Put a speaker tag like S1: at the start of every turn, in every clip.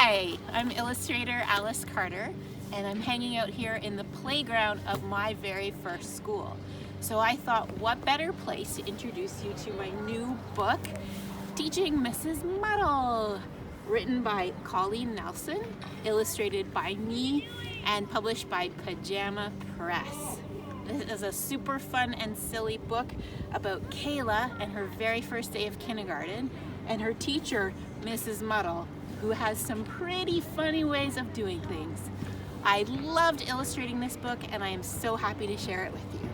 S1: Hi, I'm illustrator Alice Carter, and I'm hanging out here in the playground of my very first school. So I thought, what better place to introduce you to my new book, Teaching Mrs. Muddle, written by Colleen Nelson, illustrated by me, and published by Pajama Press. This is a super fun and silly book about Kayla and her very first day of kindergarten, and her teacher, Mrs. Muddle, who has some pretty funny ways of doing things. I loved illustrating this book, and I am so happy to share it with you.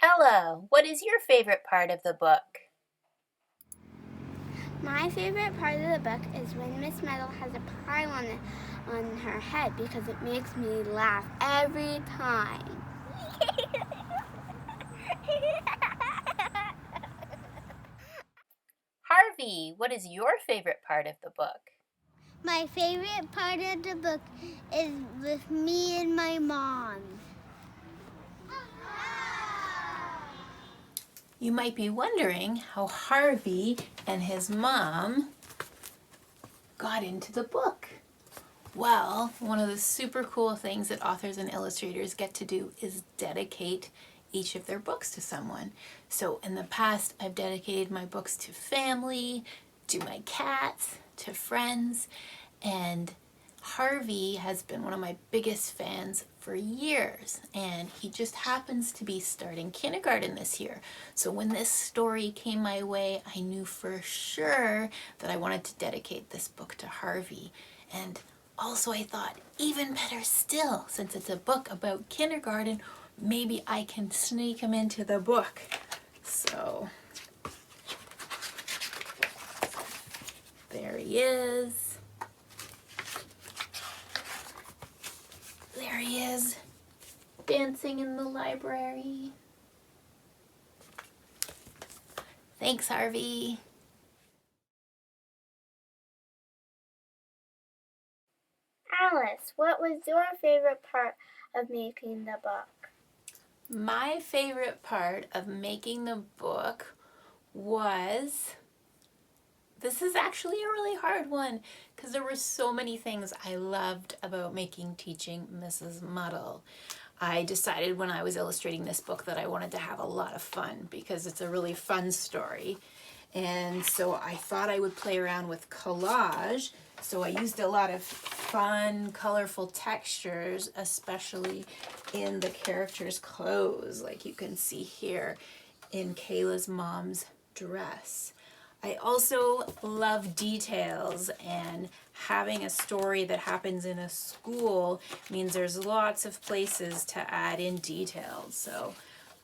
S2: Ella, what is your favorite part of the book?
S3: My favorite part of the book is when Miss Muddle has a pile on her head because it makes me laugh every time.
S2: Harvey, what is your favorite part of the book?
S3: My favorite part of the book is with me and my mom.
S1: You might be wondering how Harvey and his mom got into the book. Well, one of the super cool things that authors and illustrators get to do is dedicate each of their books to someone. So in the past, I've dedicated my books to family, to my cats, to friends, and Harvey has been one of my biggest fans for years, and he just happens to be starting kindergarten this year. So when this story came my way, I knew for sure that I wanted to dedicate this book to Harvey. And also I thought, even better still, since it's a book about kindergarten, maybe I can sneak him into the book. So there he is. There he is, dancing in the library. Thanks, Harvey.
S3: Alice, what was your favorite part of making the book?
S1: My favorite part of making the book was, this is actually a really hard one because there were so many things I loved about making Teaching Mrs. Muddle. I decided when I was illustrating this book that I wanted to have a lot of fun because it's a really fun story. And so I thought I would play around with collage. So I used a lot of fun, colorful textures, especially in the characters' clothes, like you can see here in Kayla's mom's dress. I also love details, and having a story that happens in a school means there's lots of places to add in details. So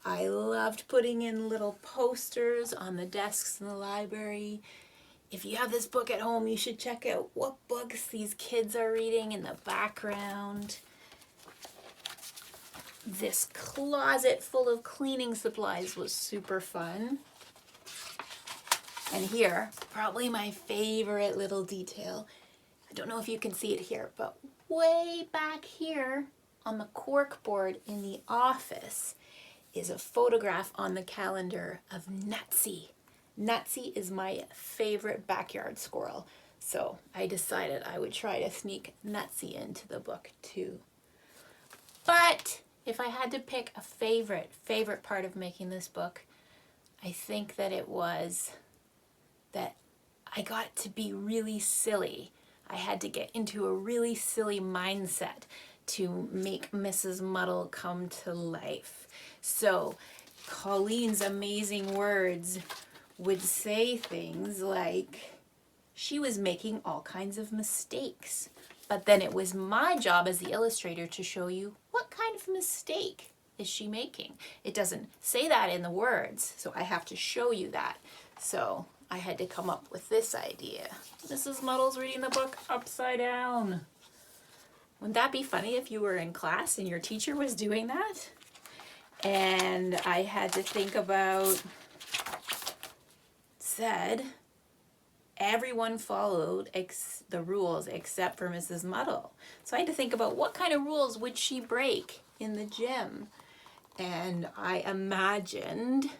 S1: I loved putting in little posters on the desks in the library. If you have this book at home, you should check out what books these kids are reading in the background. This closet full of cleaning supplies was super fun. And here, probably my favorite little detail, I don't know if you can see it here, but way back here on the cork board in the office is a photograph on the calendar of Nutsy. Nutsy is my favorite backyard squirrel, so I decided I would try to sneak Nutsy into the book too. But if I had to pick a favorite part of making this book, I think that it was that I got to be really silly. I had to get into a really silly mindset to make Mrs. Muddle come to life. So Colleen's amazing words would say things like, she was making all kinds of mistakes, but then it was my job as the illustrator to show you what kind of mistake is she making. It doesn't say that in the words, so I have to show you that. So I had to come up with this idea. Mrs. Muddle's reading the book upside down. Wouldn't that be funny if you were in class and your teacher was doing that? And I had to think about said, everyone followed the rules except for Mrs. Muddle. So I had to think about what kind of rules would she break in the gym. And I imagined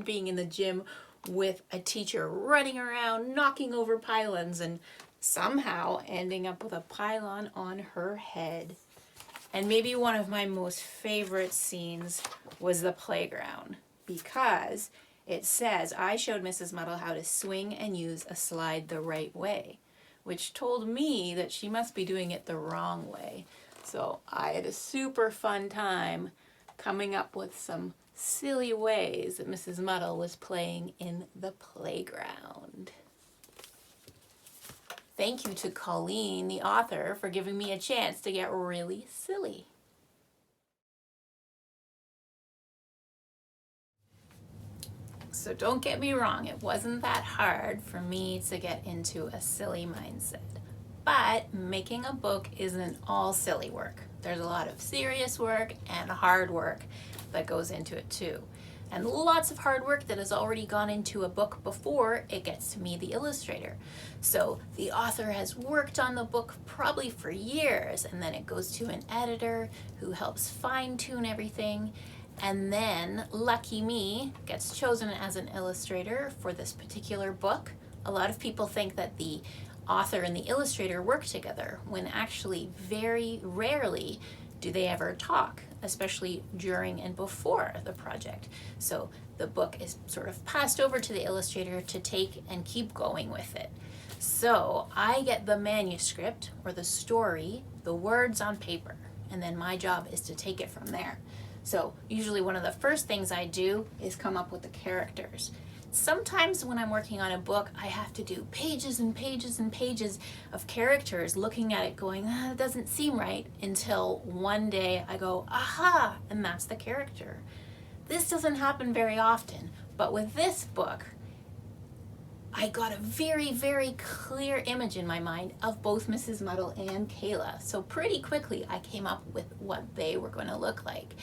S1: being in the gym with a teacher running around, knocking over pylons, and somehow ending up with a pylon on her head. And maybe one of my most favorite scenes was the playground, because it says, I showed Mrs. Muddle how to swing and use a slide the right way, which told me that she must be doing it the wrong way. So I had a super fun time coming up with some silly ways that Mrs. Muddle was playing in the playground. Thank you to Colleen, the author, for giving me a chance to get really silly. So don't get me wrong, it wasn't that hard for me to get into a silly mindset. But making a book isn't all silly work. There's a lot of serious work and hard work that goes into it too. And lots of hard work that has already gone into a book before it gets to me, the illustrator. So the author has worked on the book probably for years, and then it goes to an editor who helps fine-tune everything. And then, lucky me, gets chosen as an illustrator for this particular book. A lot of people think that the author and the illustrator work together, when actually very rarely do they ever talk, especially during and before the project. So the book is sort of passed over to the illustrator to take and keep going with it. So I get the manuscript, or the story, the words on paper, and then my job is to take it from there. So usually one of the first things I do is come up with the characters. Sometimes when I'm working on a book, I have to do pages and pages and pages of characters, looking at it going, that doesn't seem right, until one day I go, aha, and that's the character. This doesn't happen very often, but with this book, I got a very, very clear image in my mind of both Mrs. Muddle and Kayla. So pretty quickly I came up with what they were going to look like.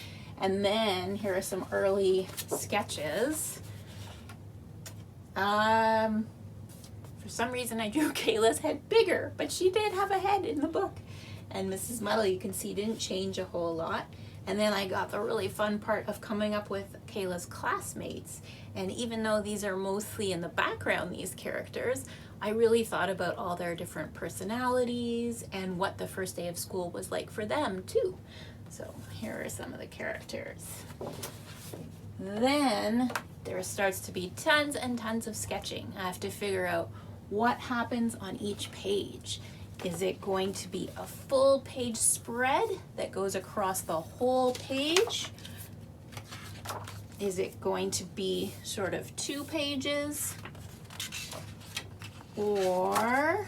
S1: And then here are some early sketches. For some reason I drew Kayla's head bigger, but she did have a head in the book. And Mrs. Muddle, you can see, didn't change a whole lot. And then I got the really fun part of coming up with Kayla's classmates. And even though these are mostly in the background, these characters, I really thought about all their different personalities and what the first day of school was like for them too. So here are some of the characters. Then there starts to be tons and tons of sketching. I have to figure out what happens on each page. Is it going to be a full page spread that goes across the whole page? Is it going to be sort of 2 pages? Or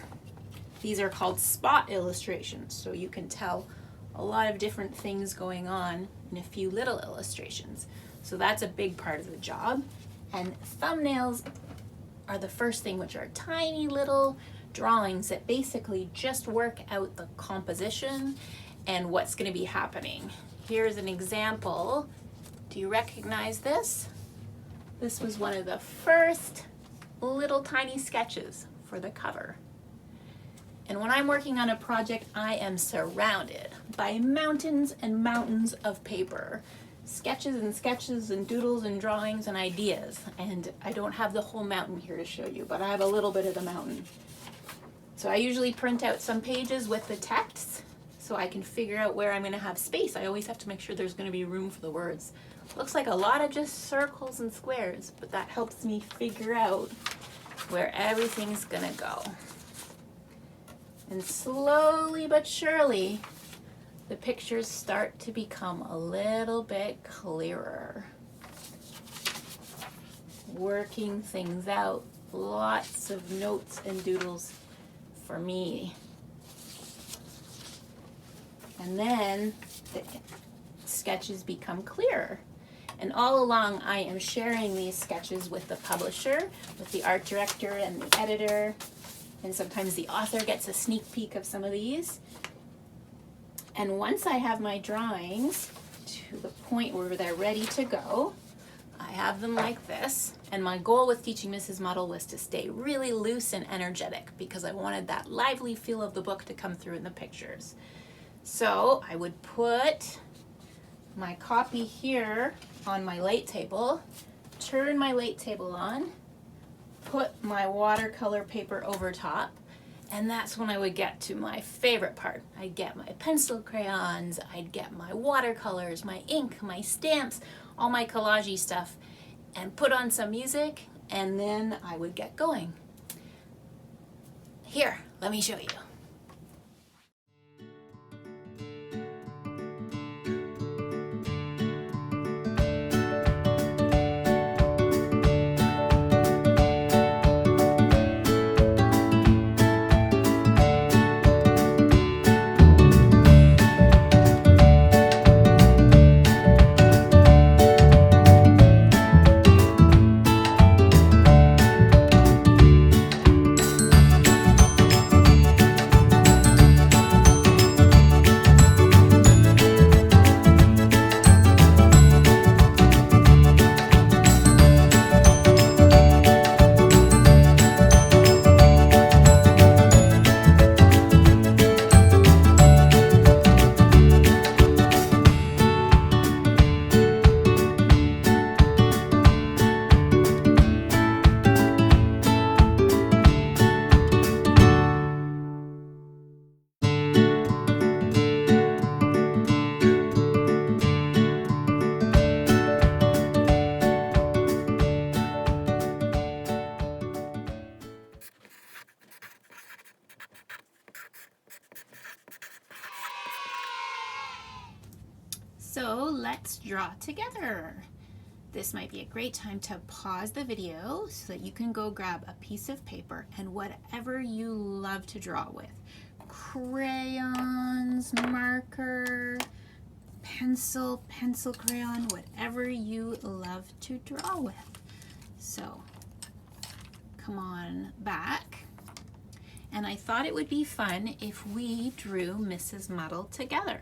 S1: these are called spot illustrations, so you can tell a lot of different things going on in a few little illustrations. So that's a big part of the job. And thumbnails are the first thing, which are tiny little drawings that basically just work out the composition and what's going to be happening. Here's an example. Do you recognize this? This was one of the first little tiny sketches for the cover. And when I'm working on a project, I am surrounded by mountains and mountains of paper. Sketches and sketches and doodles and drawings and ideas. And I don't have the whole mountain here to show you, but I have a little bit of the mountain. So I usually print out some pages with the text so I can figure out where I'm going to have space. I always have to make sure there's going to be room for the words. Looks like a lot of just circles and squares, but that helps me figure out where everything's going to go. And slowly but surely, the pictures start to become a little bit clearer. Working things out, lots of notes and doodles for me. And then the sketches become clearer. And all along I am sharing these sketches with the publisher, with the art director and the editor, and sometimes the author gets a sneak peek of some of these. And once I have my drawings to the point where they're ready to go, I have them like this, and my goal with teaching Mrs. Muddle was to stay really loose and energetic because I wanted that lively feel of the book to come through in the pictures. So I would put my copy here on my late table, turn my late table on, put my watercolor paper over top, and that's when I would get to my favorite part. I'd get my pencil crayons, I'd get my watercolors, my ink, my stamps, all my collage-y stuff, and put on some music, and then I would get going. Here, let me show you. So let's draw together. This might be a great time to pause the video so that you can go grab a piece of paper and whatever you love to draw with. Crayons, marker, pencil, pencil crayon, whatever you love to draw with. So come on back. And I thought it would be fun if we drew Mrs. Muddle together.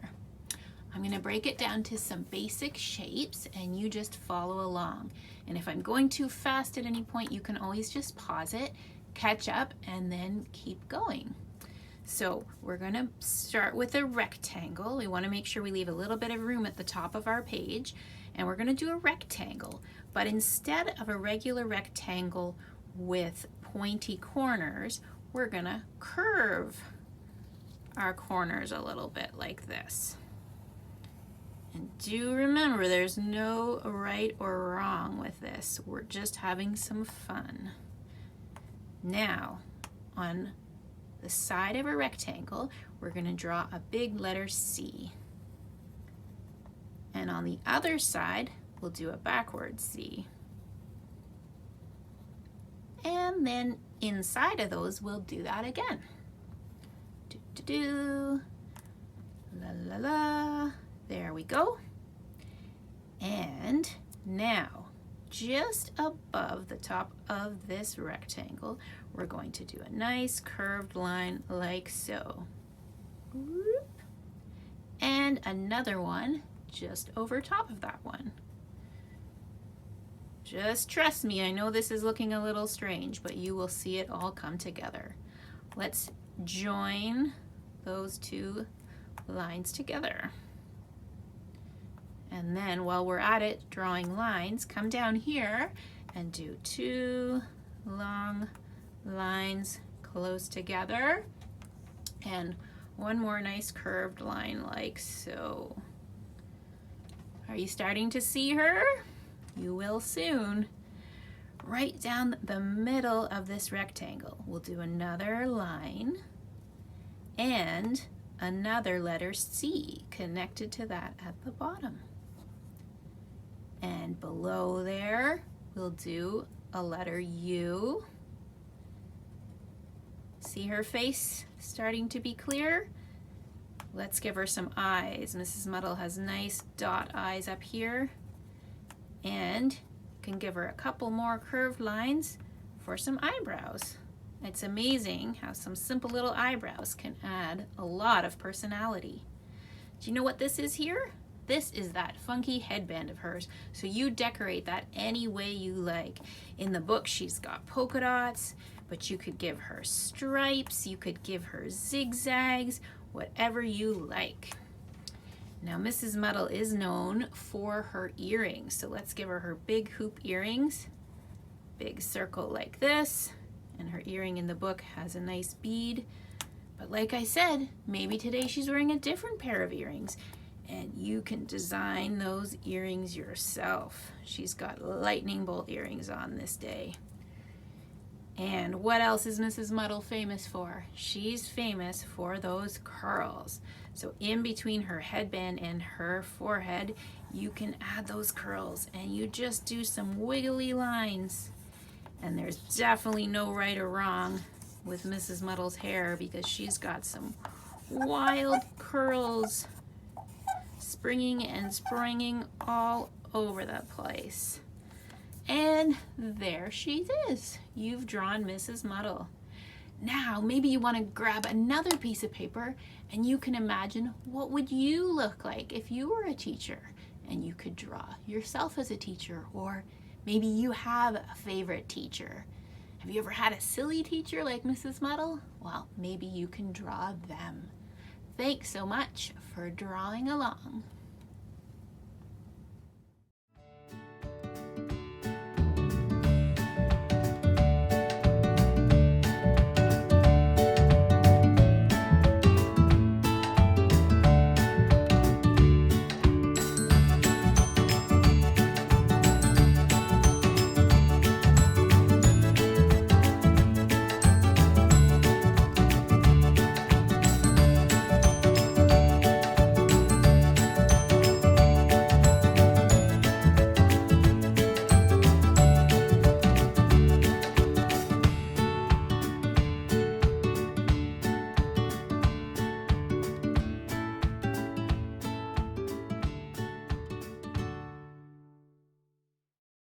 S1: I'm going to break it down to some basic shapes and you just follow along. And if I'm going too fast at any point, you can always just pause it, catch up, and then keep going. So we're going to start with a rectangle. We want to make sure we leave a little bit of room at the top of our page, and we're going to do a rectangle. But instead of a regular rectangle with pointy corners, we're going to curve our corners a little bit like this. And do remember, there's no right or wrong with this. We're just having some fun. Now, on the side of a rectangle, we're going to draw a big letter C. And on the other side, we'll do a backward C. And then inside of those, we'll do that again. Do-do-do, la-la-la. There we go. And now, just above the top of this rectangle, we're going to do a nice curved line like so. Whoop. And another one just over top of that one. Just trust me, I know this is looking a little strange, but you will see it all come together. Let's join those two lines together. And then while we're at it, drawing lines, come down here and do two long lines close together. And one more nice curved line like so. Are you starting to see her? You will soon. Right down the middle of this rectangle, we'll do another line and another letter C connected to that at the bottom. And below there, we'll do a letter U. See her face starting to be clear? Let's give her some eyes. Mrs. Muddle has nice dot eyes up here. And can give her a couple more curved lines for some eyebrows. It's amazing how some simple little eyebrows can add a lot of personality. Do you know what this is here? This is that funky headband of hers, so you decorate that any way you like. In the book, she's got polka dots, but you could give her stripes, you could give her zigzags, whatever you like. Now, Mrs. Muddle is known for her earrings, so let's give her big hoop earrings. Big circle like this, and her earring in the book has a nice bead. But like I said, maybe today she's wearing a different pair of earrings, and you can design those earrings yourself. She's got lightning bolt earrings on this day. And what else is Mrs. Muddle famous for? She's famous for those curls. So in between her headband and her forehead, you can add those curls, and you just do some wiggly lines. And there's definitely no right or wrong with Mrs. Muddle's hair, because she's got some wild curls springing and springing all over the place. And there she is. You've drawn Mrs. Muddle. Now maybe you want to grab another piece of paper and you can imagine what would you look like if you were a teacher, and you could draw yourself as a teacher, or maybe you have a favorite teacher. Have you ever had a silly teacher like Mrs. Muddle? Well, maybe you can draw them. Thanks so much for drawing along.